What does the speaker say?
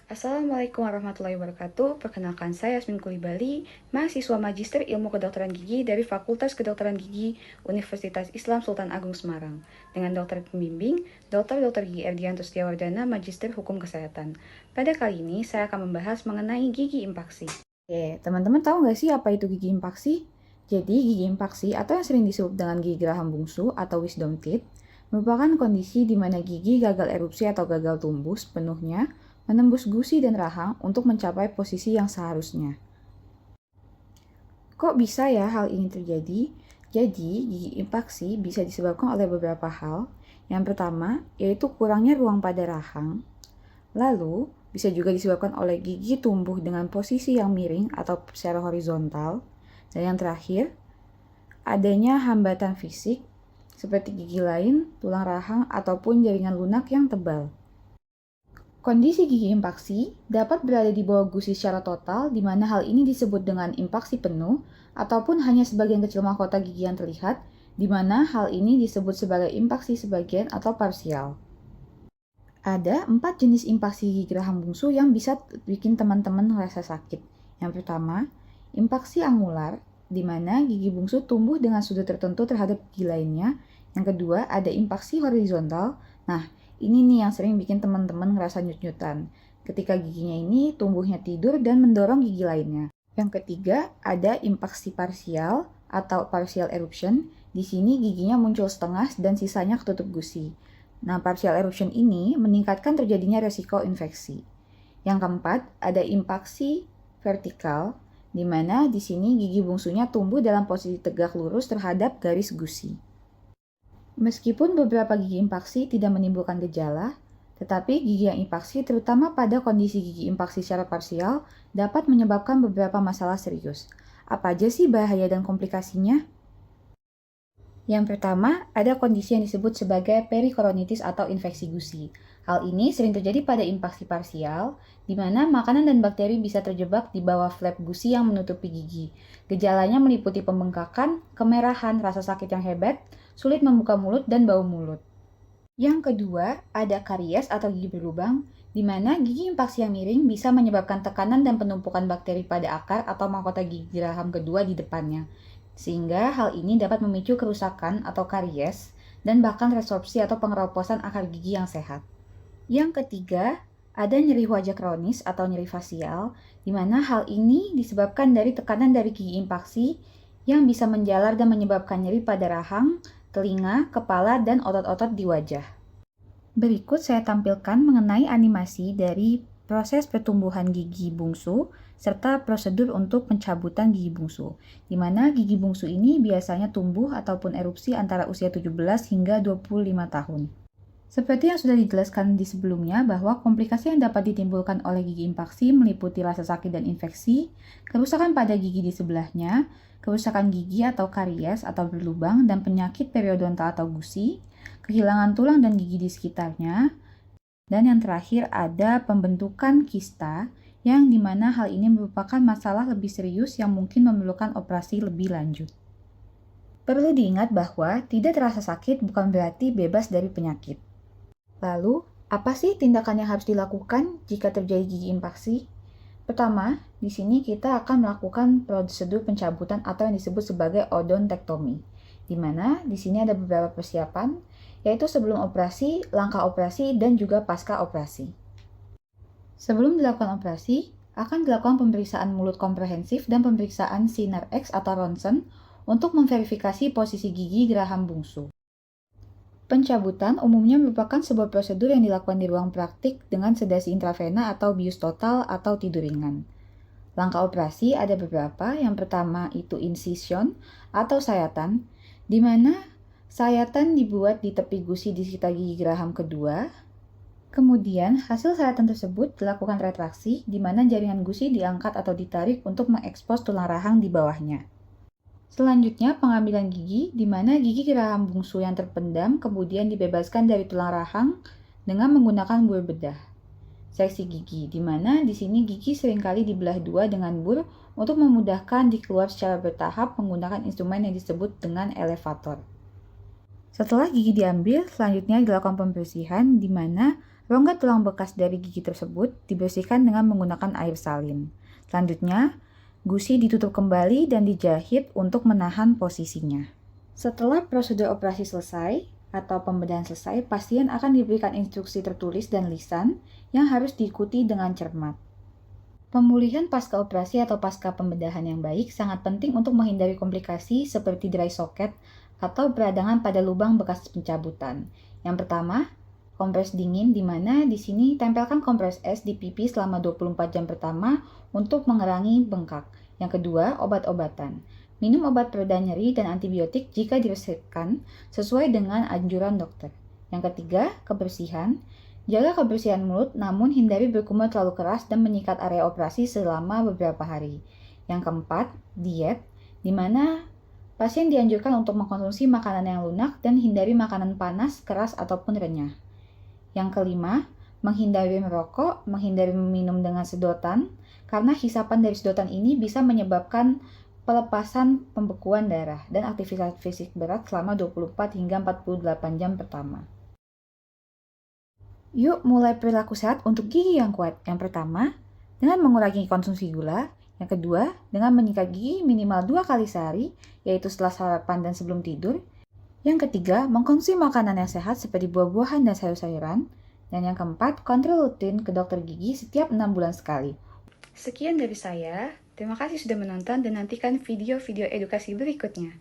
Assalamualaikum warahmatullahi wabarakatuh. Perkenalkan saya Yasmin Kulibali, mahasiswa Magister Ilmu Kedokteran Gigi dari Fakultas Kedokteran Gigi Universitas Islam Sultan Agung Semarang. Dengan dokter pembimbing, Dr. Gigi Erdianto Setiawardana, Magister Hukum Kesehatan. Pada kali ini, saya akan membahas mengenai gigi impaksi. Oke, teman-teman tahu nggak sih apa itu gigi impaksi? Jadi, gigi impaksi atau yang sering disebut dengan gigi geraham bungsu atau wisdom teeth merupakan kondisi di mana gigi gagal erupsi atau gagal tumbuh sepenuhnya menembus gusi dan rahang untuk mencapai posisi yang seharusnya. Kok bisa ya hal ini terjadi? Jadi, gigi impaksi bisa disebabkan oleh beberapa hal. Yang pertama, yaitu kurangnya ruang pada rahang. Lalu, bisa juga disebabkan oleh gigi tumbuh dengan posisi yang miring atau secara horizontal. Dan yang terakhir, adanya hambatan fisik seperti gigi lain, tulang rahang, ataupun jaringan lunak yang tebal. Kondisi gigi impaksi dapat berada di bawah gusi secara total, di mana hal ini disebut dengan impaksi penuh, ataupun hanya sebagian kecil mahkota gigi yang terlihat, di mana hal ini disebut sebagai impaksi sebagian atau parsial. Ada 4 jenis impaksi gigi geraham bungsu yang bisa bikin teman-teman merasa sakit. Yang pertama, impaksi angular, di mana gigi bungsu tumbuh dengan sudut tertentu terhadap gigi lainnya. Yang kedua, ada impaksi horizontal. Nah, ini nih yang sering bikin teman-teman ngerasa nyut-nyutan. Ketika giginya ini tumbuhnya tidur dan mendorong gigi lainnya. Yang ketiga, ada impaksi parsial atau partial eruption. Di sini giginya muncul setengah dan sisanya ketutup gusi. Nah, partial eruption ini meningkatkan terjadinya resiko infeksi. Yang keempat, ada impaksi vertikal, di mana di sini gigi bungsunya tumbuh dalam posisi tegak lurus terhadap garis gusi. Meskipun beberapa gigi impaksi tidak menimbulkan gejala, tetapi gigi yang impaksi, terutama pada kondisi gigi impaksi secara parsial, dapat menyebabkan beberapa masalah serius. Apa aja sih bahaya dan komplikasinya? Yang pertama, ada kondisi yang disebut sebagai perikoronitis atau infeksi gusi. Hal ini sering terjadi pada impaksi parsial, di mana makanan dan bakteri bisa terjebak di bawah flap gusi yang menutupi gigi. Gejalanya meliputi pembengkakan, kemerahan, rasa sakit yang hebat, sulit membuka mulut, dan bau mulut. Yang kedua, ada karies atau gigi berlubang, di mana gigi impaksi yang miring bisa menyebabkan tekanan dan penumpukan bakteri pada akar atau mahkota gigi geraham kedua di depannya. Sehingga hal ini dapat memicu kerusakan atau karies dan bahkan resorpsi atau pengeroposan akar gigi yang sehat. Yang ketiga, ada nyeri wajah kronis atau nyeri fasial, di mana hal ini disebabkan dari tekanan dari gigi impaksi yang bisa menjalar dan menyebabkan nyeri pada rahang, telinga, kepala, dan otot-otot di wajah. Berikut saya tampilkan mengenai animasi dari proses pertumbuhan gigi bungsu serta prosedur untuk pencabutan gigi bungsu, di mana gigi bungsu ini biasanya tumbuh ataupun erupsi antara usia 17 hingga 25 tahun. Seperti yang sudah dijelaskan di sebelumnya bahwa komplikasi yang dapat ditimbulkan oleh gigi impaksi meliputi rasa sakit dan infeksi, kerusakan pada gigi di sebelahnya, kerusakan gigi atau karies atau berlubang dan penyakit periodontal atau gusi, kehilangan tulang dan gigi di sekitarnya, dan yang terakhir ada pembentukan kista yang dimana hal ini merupakan masalah lebih serius yang mungkin memerlukan operasi lebih lanjut. Perlu diingat bahwa tidak terasa sakit bukan berarti bebas dari penyakit. Lalu, apa sih tindakan yang harus dilakukan jika terjadi gigi impaksi? Pertama, di sini kita akan melakukan prosedur pencabutan atau yang disebut sebagai odontektomi, di mana di sini ada beberapa persiapan, yaitu sebelum operasi, langkah operasi, dan juga pasca operasi. Sebelum dilakukan operasi, akan dilakukan pemeriksaan mulut komprehensif dan pemeriksaan sinar X atau ronsen untuk memverifikasi posisi gigi geraham bungsu. Pencabutan umumnya merupakan sebuah prosedur yang dilakukan di ruang praktik dengan sedasi intravena atau bius total atau tidur ringan. Langkah operasi ada beberapa. Yang pertama itu incision atau sayatan, di mana sayatan dibuat di tepi gusi di sekitar gigi geraham kedua. Kemudian, hasil sayatan tersebut dilakukan retraksi, di mana jaringan gusi diangkat atau ditarik untuk mengekspos tulang rahang di bawahnya. Selanjutnya, pengambilan gigi, di mana gigi geraham bungsu yang terpendam kemudian dibebaskan dari tulang rahang dengan menggunakan bur bedah. Seksi gigi, di mana di sini gigi seringkali dibelah dua dengan bur untuk memudahkan dikeluar secara bertahap menggunakan instrumen yang disebut dengan elevator. Setelah gigi diambil, selanjutnya dilakukan pembersihan, di mana Rongga tulang bekas dari gigi tersebut dibersihkan dengan menggunakan air salin. Selanjutnya, gusi ditutup kembali dan dijahit untuk menahan posisinya. Setelah prosedur operasi selesai atau pembedahan selesai, pasien akan diberikan instruksi tertulis dan lisan yang harus diikuti dengan cermat. Pemulihan pasca operasi atau pasca pembedahan yang baik sangat penting untuk menghindari komplikasi seperti dry socket atau peradangan pada lubang bekas pencabutan. Yang pertama, kompres dingin, di mana di sini tempelkan kompres es di pipi selama 24 jam pertama untuk mengurangi bengkak. Yang kedua, obat-obatan. Minum obat pereda nyeri dan antibiotik jika diresepkan sesuai dengan anjuran dokter. Yang ketiga, kebersihan. Jaga kebersihan mulut, namun hindari berkumur terlalu keras dan menyikat area operasi selama beberapa hari. Yang keempat, diet, di mana pasien dianjurkan untuk mengkonsumsi makanan yang lunak dan hindari makanan panas, keras, ataupun renyah. Yang kelima, menghindari merokok, menghindari meminum dengan sedotan, karena hisapan dari sedotan ini bisa menyebabkan pelepasan pembekuan darah dan aktivitas fisik berat selama 24 hingga 48 jam pertama. Yuk mulai perilaku sehat untuk gigi yang kuat. Yang pertama, dengan mengurangi konsumsi gula. Yang kedua, dengan menyikat gigi minimal 2 kali sehari, yaitu setelah sarapan dan sebelum tidur. Yang ketiga, mengkonsumsi makanan yang sehat seperti buah-buahan dan sayur-sayuran. Dan yang keempat, kontrol rutin ke dokter gigi setiap 6 bulan sekali. Sekian dari saya. Terima kasih sudah menonton dan nantikan video-video edukasi berikutnya.